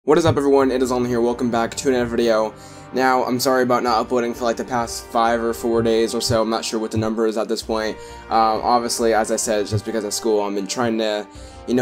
What is up, everyone? It is On here. Welcome back to another video. Now, I'm sorry about not uploading for like the past 5 or 4 days or so. I'm not sure what the number is at this point. Obviously, as I said, it's just because of school. I've been trying to,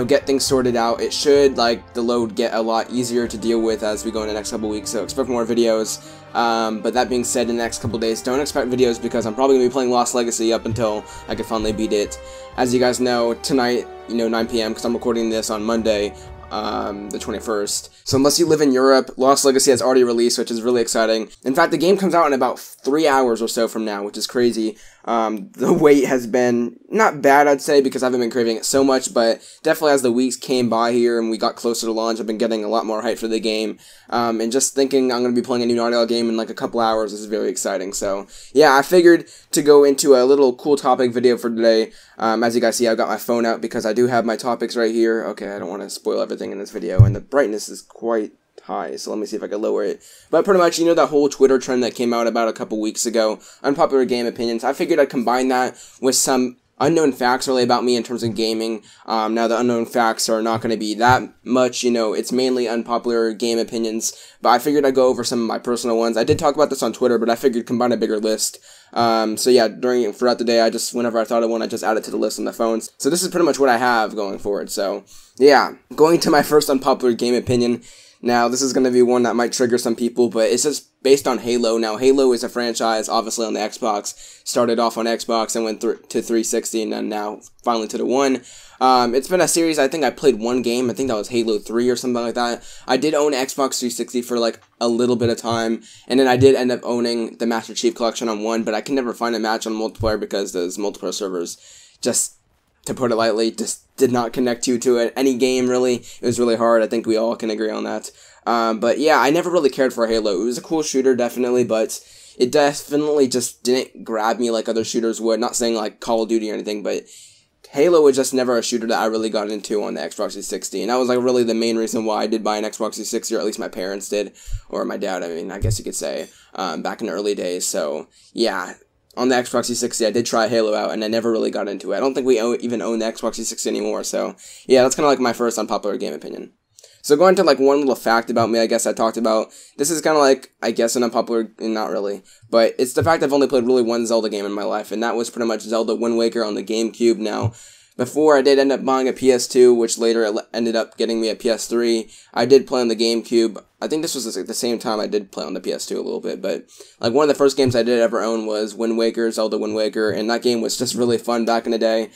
get things sorted out. It should, the load get a lot easier to deal with as we go in the next couple weeks, so expect more videos. But that being said, in the next couple days, don't expect videos because I'm probably going to be playing Lost Legacy up until I can finally beat it. As you guys know, tonight, 9 p.m., because I'm recording this on Monday, the 21st. So unless you live in Europe, Lost Legacy has already released, which is really exciting. In fact, the game comes out in about 3 hours or so from now, which is crazy. The wait has been not bad, I'd say, because I haven't been craving it so much, but definitely as the weeks came by here and we got closer to launch, I've been getting a lot more hype for the game. And just thinking I'm going to be playing a new Naughty Dog game in like a couple hours is very exciting. So yeah, I figured to go into a little cool topic video for today. As you guys see, I've got my phone out because I do have my topics right here. Okay, I don't want to spoil everything in this video, and the brightness is quite high, so let me see if I can lower it. But pretty much, that whole Twitter trend that came out about a couple weeks ago, unpopular game opinions, I figured I'd combine that with some unknown facts really about me in terms of gaming. Now the unknown facts are not going to be that much, it's mainly unpopular game opinions, but I figured I'd go over some of my personal ones. I did talk about this on Twitter, but I figured combine a bigger list. So yeah, throughout the day, whenever I thought of one, I just added to the list on the phones. So this is pretty much what I have going forward. So yeah, going to my first unpopular game opinion. Now, this is going to be one that might trigger some people, but it's just based on Halo. Now, Halo is a franchise, obviously, on the Xbox. Started off on Xbox and went to 360, and then now finally to the One. It's been a series. I think I played one game. I think that was Halo 3 or something like that. I did own Xbox 360 for like a little bit of time, and then I did end up owning the Master Chief Collection on One, but I can never find a match on multiplayer because those multiplayer servers just, to put it lightly, just did not connect you to it. Any game, really. It was really hard. I think we all can agree on that. But yeah, I never really cared for Halo. It was a cool shooter, definitely, but it definitely just didn't grab me like other shooters would. Not saying like Call of Duty or anything, but Halo was just never a shooter that I really got into on the Xbox 360. And that was like really the main reason why I did buy an Xbox 360, or at least my parents did. Or my dad, I guess you could say, back in the early days. So yeah, on the Xbox 360, I did try Halo out, and I never really got into it. I don't think we even own the Xbox 360 anymore, so yeah, that's kind of like my first unpopular game opinion. So going to like one little fact about me, I guess I talked about, this is kind of like, I guess an unpopular, not really, but it's the fact I've only played really one Zelda game in my life, and that was pretty much Zelda Wind Waker on the GameCube. Now, before I did end up buying a PS2, which later ended up getting me a PS3, I did play on the GameCube. I think this was the same time I did play on the PS2 a little bit, but like one of the first games I did ever own was Wind Waker, Zelda Wind Waker, and that game was just really fun back in the day.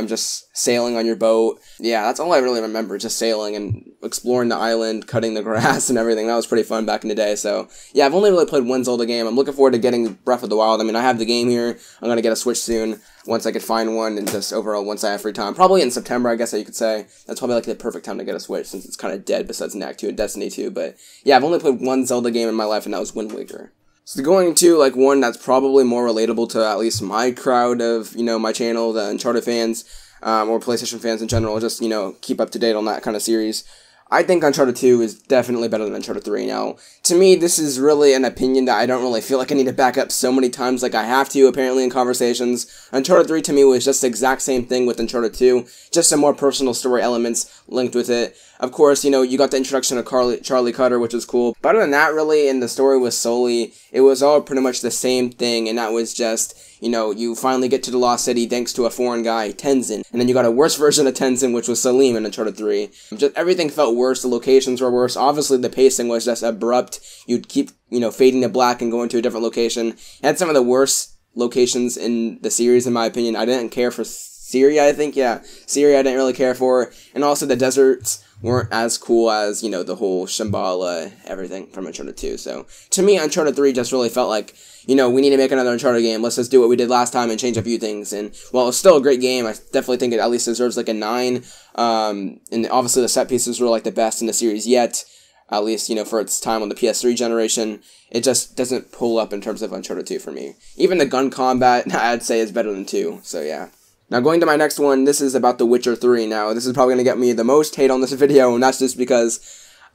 Just sailing on your boat. Yeah, that's all I really remember, just sailing and exploring the island, cutting the grass and everything. That was pretty fun back in the day, so yeah, I've only really played one Zelda game. I'm looking forward to getting Breath of the Wild. I have the game here. I'm going to get a Switch soon, once I could find one, and just overall once I have free time. Probably in September, I guess you could say. That's probably like the perfect time to get a Switch, since it's kind of dead besides Knack 2 and Destiny 2, but yeah, I've only played one Zelda game in my life, and that was Wind Waker. So going to like one that's probably more relatable to at least my crowd of, my channel, the Uncharted fans, or PlayStation fans in general, just, keep up to date on that kind of series. I think Uncharted 2 is definitely better than Uncharted 3. Now, to me, this is really an opinion that I don't really feel like I need to back up so many times like I have to, apparently, in conversations. Uncharted 3, to me, was just the exact same thing with Uncharted 2, just some more personal story elements linked with it. Of course, you got the introduction of Charlie Cutter, which was cool. But other than that, really, and the story was it was all pretty much the same thing, and that was just, you finally get to the Lost City thanks to a foreign guy, Tenzin, and then you got a worse version of Tenzin, which was Salim in Uncharted 3. Just everything felt worse, the locations were worse, obviously the pacing was just abrupt, you'd keep, fading to black and going to a different location. It had some of the worst locations in the series, in my opinion. I didn't care for Syria, I think, yeah, Syria I didn't really care for, and also the deserts weren't as cool as, the whole Shambhala, everything from Uncharted 2. So, to me, Uncharted 3 just really felt like, we need to make another Uncharted game. Let's just do what we did last time and change a few things. And, while it's still a great game, I definitely think it at least deserves like a 9. And obviously the set pieces were like the best in the series yet, at least, for its time on the PS3 generation. It just doesn't pull up in terms of Uncharted 2 for me. Even the gun combat, I'd say, is better than 2. So, yeah. Now, going to my next one, this is about The Witcher 3. Now, this is probably going to get me the most hate on this video, and that's just because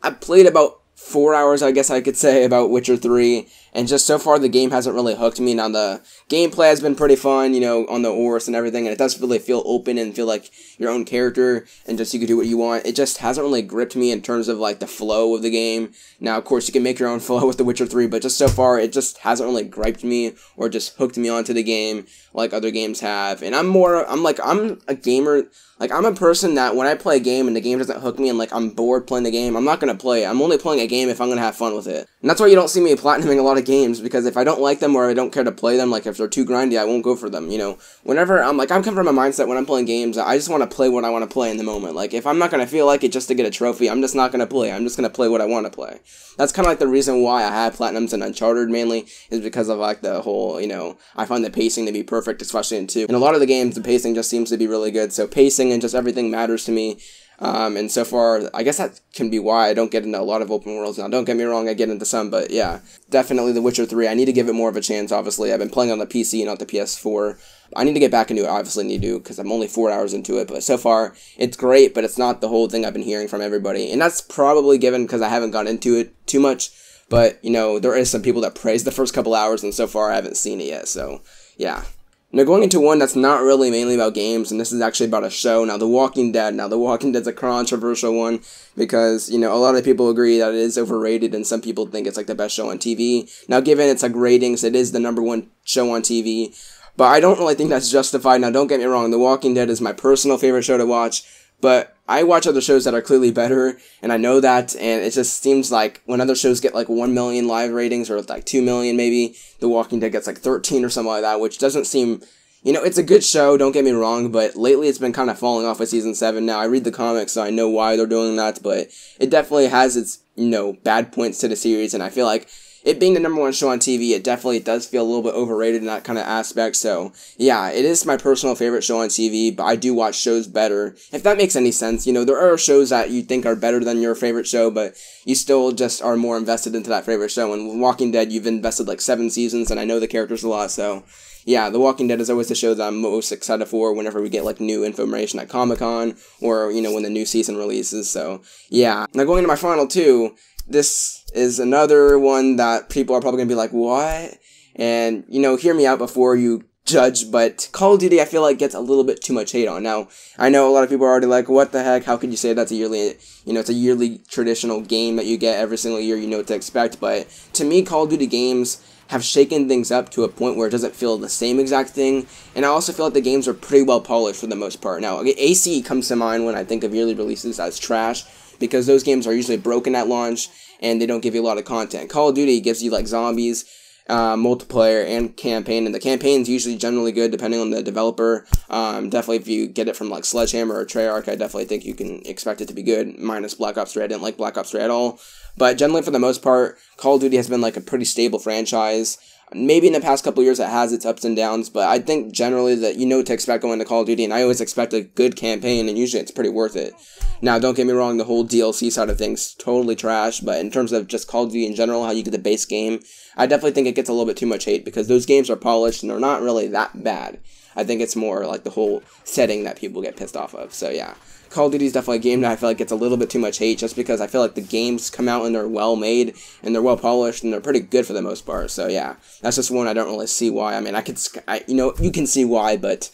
I played about 4 hours, I guess I could say, about Witcher 3, And just so far, the game hasn't really hooked me. Now, the gameplay has been pretty fun, you know, on the Oris and everything, and it does really feel open and feel like your own character, and just you can do what you want. It just hasn't really gripped me in terms of, like, the flow of the game. Now, of course, you can make your own flow with The Witcher 3, but just so far, it just hasn't really griped me or just hooked me onto the game like other games have. And I'm a gamer. Like, I'm a person that when I play a game and the game doesn't hook me and, like, I'm bored playing the game, I'm not going to play it. I'm only playing a game if I'm going to have fun with it. And that's why you don't see me platinuming a lot of games, because if I don't like them or I don't care to play them, like, if they're too grindy, I won't go for them, you know. Whenever, I'm coming from a mindset when I'm playing games, I just want to play what I want to play in the moment. Like, if I'm not going to feel like it just to get a trophy, I'm just not going to play. I'm just going to play what I want to play. That's kind of like the reason why I have platinums in Uncharted mainly, is because of, like, the whole, you know, I find the pacing to be perfect, especially in 2. In a lot of the games, the pacing just seems to be really good, so pacing and just everything matters to me. And so far, I guess that can be why I don't get into a lot of open worlds now. Don't get me wrong, I get into some, but yeah, definitely The Witcher 3. I need to give it more of a chance, obviously. I've been playing on the PC, not the PS4. I need to get back into it, obviously need to, because I'm only 4 hours into it, but so far, it's great, but it's not the whole thing I've been hearing from everybody. And that's probably given because I haven't gone into it too much, but, you know, there is some people that praise the first couple hours, and so far, I haven't seen it yet, so, yeah. Now, going into one that's not really mainly about games, and this is actually about a show. Now, The Walking Dead. Now, The Walking Dead's a controversial one because, you know, a lot of people agree that it is overrated, and some people think it's, like, the best show on TV. Now, given its, like, ratings, it is the #1 show on TV, but I don't really think that's justified. Now, don't get me wrong, The Walking Dead is my personal favorite show to watch, but I watch other shows that are clearly better, and I know that, and it just seems like when other shows get like 1 million live ratings, or like 2 million maybe, The Walking Dead gets like 13 or something like that, which doesn't seem, you know, it's a good show, don't get me wrong, but lately it's been kind of falling off with season 7. Now, I read the comics, so I know why they're doing that, but it definitely has its, you know, bad points to the series, and I feel like it being the #1 show on TV, it definitely does feel a little bit overrated in that kind of aspect, so, yeah, it is my personal favorite show on TV, but I do watch shows better, if that makes any sense. You know, there are shows that you think are better than your favorite show, but you still just are more invested into that favorite show, and Walking Dead, you've invested like 7 seasons, and I know the characters a lot, so, yeah, The Walking Dead is always the show that I'm most excited for whenever we get, like, new information at Comic-Con, or, you know, when the new season releases, so, yeah. Now, going into my final 2, this is another one that people are probably going to be like, what? And, you know, hear me out before you judge, but Call of Duty, I feel like, gets a little bit too much hate on. Now, I know a lot of people are already like, what the heck, how could you say that's a yearly, you know, it's a yearly traditional game that you get every single year, you know what to expect, but to me, Call of Duty games have shaken things up to a point where it doesn't feel the same exact thing, and I also feel like the games are pretty well polished for the most part. Now, AC comes to mind when I think of yearly releases as trash, because those games are usually broken at launch, and they don't give you a lot of content. Call of Duty gives you, like, zombies, multiplayer, and campaign, and the campaign's usually generally good depending on the developer. Definitely if you get it from, like, Sledgehammer or Treyarch, I definitely think you can expect it to be good, minus Black Ops 3. I didn't like Black Ops 3 at all, but generally for the most part, Call of Duty has been, like, a pretty stable franchise. Maybe in the past couple years it has its ups and downs, but I think generally that you know what to expect going to Call of Duty, and I always expect a good campaign, and usually it's pretty worth it. Now, don't get me wrong, the whole DLC side of things, totally trash, but in terms of just Call of Duty in general, how you get the base game, I definitely think it gets a little bit too much hate, because those games are polished, and they're not really that bad. I think it's more like the whole setting that people get pissed off of, so yeah. Call of Duty is definitely a game that I feel like gets a little bit too much hate, just because I feel like the games come out and they're well made, and they're well polished, and they're pretty good for the most part, so yeah. That's just one I don't really see why. I mean, you know, you can see why, but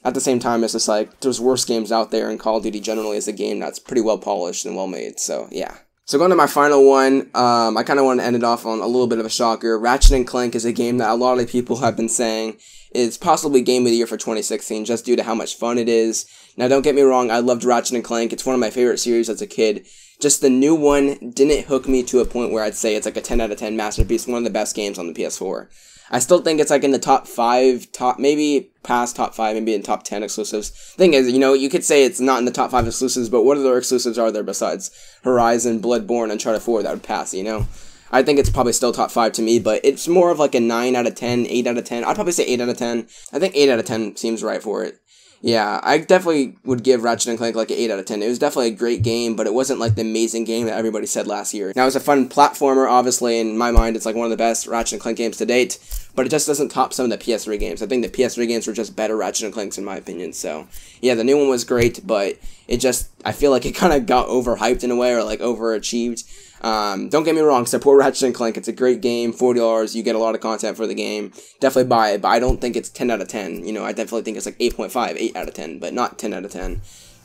at the same time, it's just like, there's worse games out there, and Call of Duty generally is a game that's pretty well polished and well made, so yeah. So going to my final one, I kind of want to end it off on a little bit of a shocker. Ratchet & Clank is a game that a lot of people have been saying is possibly Game of the Year for 2016, just due to how much fun it is. Now, don't get me wrong, I loved Ratchet & Clank. It's one of my favorite series as a kid. Just the new one didn't hook me to a point where I'd say it's like a 10 out of 10 masterpiece, one of the best games on the PS4. I still think it's like in the top 5, maybe past top 5, maybe in top 10 exclusives. Thing is, you know, you could say it's not in the top 5 exclusives, but what other exclusives are there besides Horizon, Bloodborne, and Uncharted 4 that would pass, you know? I think it's probably still top 5 to me, but it's more of like a 9 out of 10, 8 out of 10. I'd probably say 8 out of 10. I think 8 out of 10 seems right for it. Yeah, I definitely would give Ratchet & Clank like an 8 out of 10. It was definitely a great game, but it wasn't like the amazing game that everybody said last year. Now, it was a fun platformer, obviously, in my mind, it's like one of the best Ratchet & Clank games to date, but it just doesn't top some of the PS3 games. I think the PS3 games were just better Ratchet & Clanks in my opinion, so yeah, the new one was great, but it just, I feel like it kind of got overhyped in a way, or like overachieved. Don't get me wrong, support Ratchet & Clank. It's a great game, $40, you get a lot of content for the game. Definitely buy it, but I don't think it's 10 out of 10. You know, I definitely think it's like 8.5, 8 out of 10, but not 10 out of 10.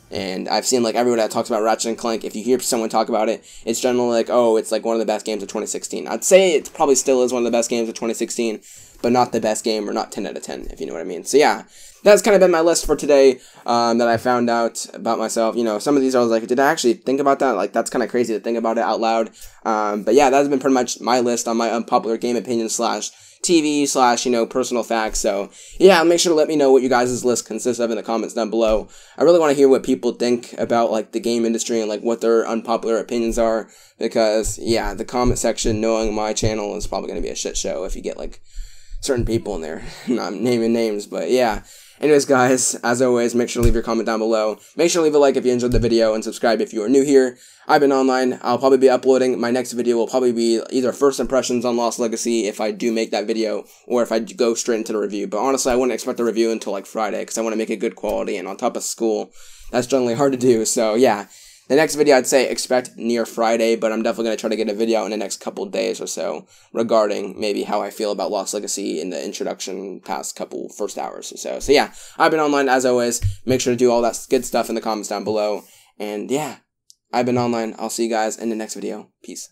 And I've seen like everyone that talks about Ratchet & Clank, if you hear someone talk about it, it's generally like, oh, it's like one of the best games of 2016. I'd say it probably still is one of the best games of 2016, but not the best game, or not 10 out of 10, if you know what I mean. So yeah, that's kind of been my list for today, that I found out about myself. You know, some of these I was like, did I actually think about that? Like, that's kind of crazy to think about it out loud. But yeah, that's been pretty much my list on my unpopular game opinion / TV / you know, personal facts. So yeah, make sure to let me know what you guys' list consists of in the comments down below. I really want to hear what people think about like the game industry and like what their unpopular opinions are, because yeah, the comment section, knowing my channel, is probably going to be a shit show if you get like certain people in there. Not naming names, but yeah. Anyways, guys, as always, make sure to leave your comment down below. Make sure to leave a like if you enjoyed the video, and subscribe if you are new here. I've been online. I'll probably be uploading. My next video will probably be either first impressions on Lost Legacy, if I do make that video, or if I go straight into the review. But honestly, I wouldn't expect the review until like Friday, because I want to make it good quality, and on top of school, that's generally hard to do. So yeah. The next video, I'd say expect near Friday, but I'm definitely going to try to get a video out in the next couple days or so regarding maybe how I feel about Lost Legacy in the introduction past couple first hours or so. So yeah, I've been online as always. Make sure to do all that good stuff in the comments down below. And yeah, I've been online. I'll see you guys in the next video. Peace.